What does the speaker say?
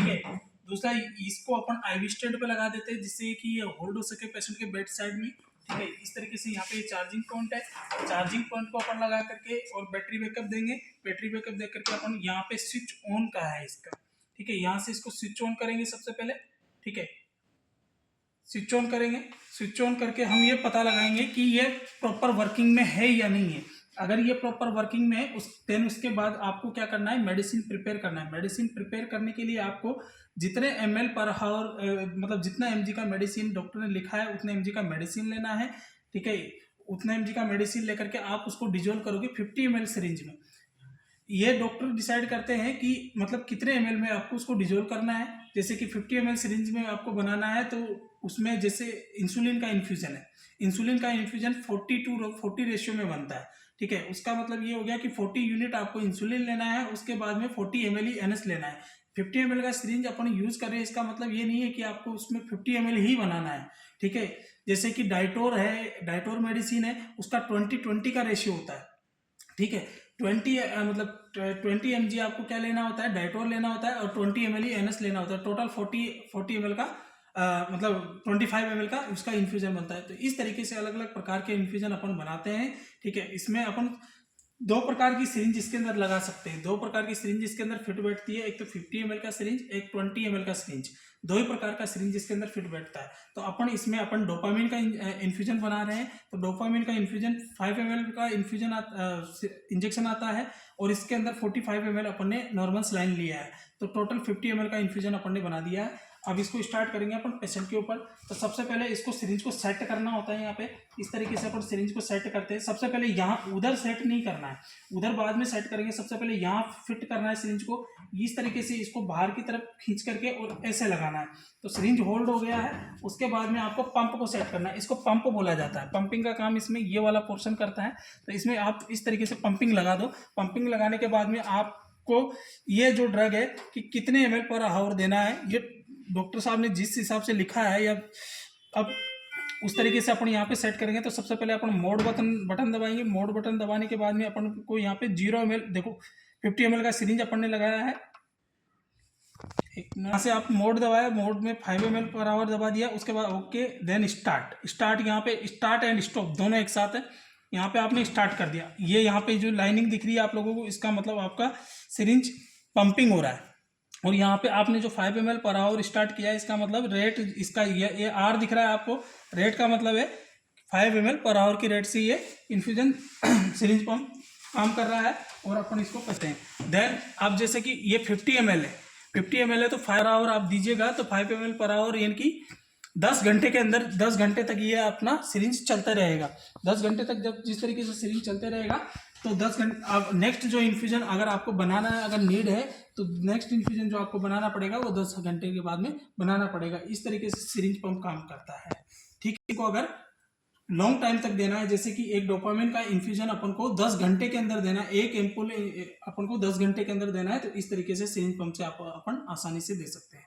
ठीक है। दूसरा, इसको अपन आईवी स्टैंड पे लगा देते हैं जिससे कि ये होल्ड हो सके पेशेंट के बेड साइड में, ठीक है। इस तरीके से यहाँ पे चार्जिंग पॉइंट है, चार्जिंग पॉइंट को अपन लगा करके और बैटरी बैकअप देंगे। बैटरी बैकअप दे करके अपन यहाँ पे स्विच ऑन का है इसका, ठीक है। यहाँ से इसको स्विच ऑन करेंगे सबसे पहले, ठीक है। स्विच ऑन करेंगे, स्विच ऑन करके हम ये पता लगाएंगे कि ये प्रॉपर वर्किंग में है या नहीं है। अगर ये प्रॉपर वर्किंग में है देन उसके बाद आपको क्या करना है, मेडिसिन प्रिपेयर करना है। मेडिसिन प्रिपेयर करने के लिए आपको जितने ml पर हावर मतलब जितना mg का मेडिसिन डॉक्टर ने लिखा है उतने mg का मेडिसिन लेना है, ठीक है। उतने mg का मेडिसिन लेकर के आप उसको डिजोल्व करोगे 50 ml सिरिंज में। ये डॉक्टर डिसाइड करते हैं कि मतलब कितने ml में आपको उसको डिजोल्व करना है। जैसे कि 50 ml सिरिंज में आपको बनाना है तो उसमें जैसे इंसुलिन का इन्फ्यूजन है, इंसुलिन का इन्फ्यूजन 40:40 रेशियो में बनता है, ठीक है। उसका मतलब ये हो गया कि 40 यूनिट आपको इंसुलिन लेना है, उसके बाद में 40 ml ही NS लेना है। 50 ml का सिरिंज अपन यूज कर रहे हैं, इसका मतलब ये नहीं है कि आपको उसमें 50 ml ही बनाना है, ठीक है। जैसे कि डाइटोर है, डाइटोर मेडिसिन है, उसका 20:20 का रेशियो होता है, ठीक है। 20 mg आपको क्या लेना होता है, डाइटोर लेना होता है, और 20 ml NS लेना होता है। टोटल 40 ml का मतलब 25 ml का उसका इन्फ्यूजन बनता है। तो इस तरीके से अलग अलग प्रकार के इन्फ्यूजन अपन बनाते हैं, ठीक है। इसमें अपन दो प्रकार की सिरिंज इसके अंदर लगा सकते हैं, दो प्रकार की सिरिंज इसके अंदर फिट बैठती है, एक तो 50 ml का सिरिंज, एक 20 ml का सिरिंज। दो ही प्रकार का सिरिंज इसके अंदर फिट बैठता है। तो अपन इसमें अपन डोपामिन का इन्फ्यूजन बना रहे हैं, तो डोपामिन का इन्फ्यूजन 5 ml का इन्फ्यूजन इंजेक्शन आता है, और इसके अंदर 45 ml अपन ने नॉर्मल सलाइन लिया है। तो टोटल 50 ml का इन्फ्यूजन अपन ने बना दिया है। अब इसको स्टार्ट करेंगे अपन पेशेंट के ऊपर। तो सबसे पहले इसको सिरिंज को सेट करना होता है। यहाँ पे इस तरीके से अपन सिरिंज को सेट करते हैं। सबसे पहले यहाँ उधर सेट नहीं करना है, उधर बाद में सेट करेंगे। सबसे पहले यहाँ फिट करना है सिरिंज को, इस तरीके से इसको बाहर की तरफ खींच करके और ऐसे लगाना है। तो सिरिंज होल्ड हो गया है। उसके बाद में आपको पंप को सेट करना है, इसको पंप बोला जाता है। पंपिंग का काम इसमें ये वाला पोर्शन करता है। तो इसमें आप इस तरीके से पंपिंग लगा दो। पंपिंग लगाने के बाद में आपको ये जो ड्रग है कि कितने ml पर आवर देना है, ये डॉक्टर साहब ने जिस हिसाब से लिखा है, या अब उस तरीके से अपन यहाँ पे सेट करेंगे। तो सबसे पहले अपन मोड बटन दबाएंगे। मोड बटन दबाने के बाद में अपन को यहाँ पे 0 ml, देखो 50 ml का सिरिंज अपन ने लगाया है। यहाँ से आप मोड दबाया, मोड में 5 ml पर आवर दबा दिया। उसके बाद ओके, देन स्टार्ट यहाँ पे स्टार्ट एंड स्टॉप दोनों एक साथ है। यहाँ पे आपने स्टार्ट कर दिया। ये यहाँ पे जो लाइनिंग दिख रही है आप लोगों को, इसका मतलब आपका सिरिंज पंपिंग हो रहा है। और यहाँ पे आपने जो 5 ml पर आवर स्टार्ट किया है, इसका मतलब रेट इसका ये R दिख रहा है आपको, रेट का मतलब है 5 ml पर आवर की रेट से ये इन्फ्यूजन सिरिंज पंप काम कर रहा है। और अपन इसको करते हैं। देन अब जैसे कि ये 50 ml है, 50 ml है, तो 5 आवर आप दीजिएगा तो 5 ml पर आवर यानी कि 10 घंटे के अंदर 10 घंटे तक ये अपना सिरिंज चलता रहेगा। 10 घंटे तक जब जिस तरीके से सिरिंज चलते रहेगा तो 10 घंटे अब नेक्स्ट जो इन्फ्यूजन अगर आपको बनाना है, अगर नीड है तो नेक्स्ट इन्फ्यूजन जो आपको बनाना पड़ेगा वो 10 घंटे के बाद में बनाना पड़ेगा। इस तरीके से सिरिंज पंप काम करता है, ठीक है। को अगर लॉन्ग टाइम तक देना है, जैसे कि एक डोपामिन का इन्फ्यूजन अपन को 10 घंटे के अंदर देना है, एक एम्पुल अपन को 10 घंटे के अंदर देना है, तो इस तरीके से सिरिंज पंप से अपन आसानी से दे सकते हैं।